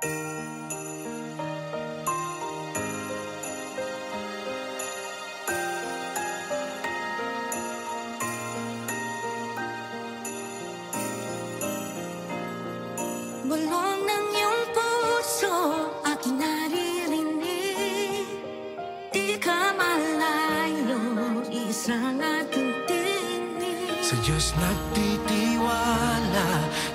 Bulong ng iyong puso, aking naririnig. Di ka malayo, isang ating tinig. Sa Diyos nagtitiwala,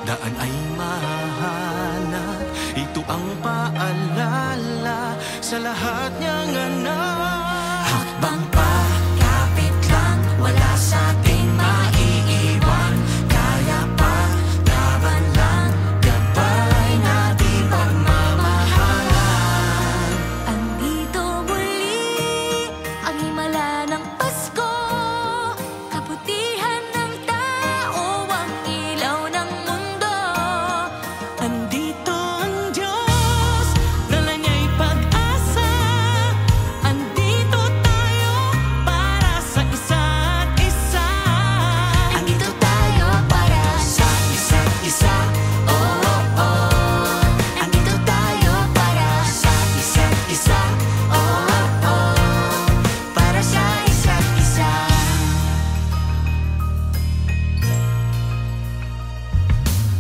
daan ay mahanap. Ito ang paalala sa lahat niyang anak. Hakbang pa, kapit lang, wala sa ating maiiwan. Kaya pa, laban lang, gabay natin pagmamahalan. Andito muli, ang himala ng Pasko. Kabutihan ng tao, ang ilaw ng mundo. Andito ang Diyos, dala niya'y pag-asa. Andito tayo para sa isa't isa. Andito tayo para sa isa't isa. Oh, oh, oh. Andito tayo para sa isa't isa. Oh, oh, oh. Para sa isa't isa.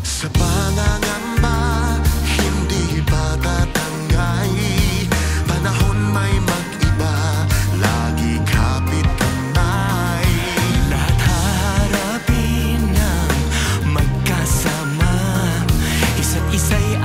Sa pangangamba, hindi pa tatangay. Panahon may mag-iba, lagi kapit kamay. Lahat haharapin ng magkasama, isa't isa'y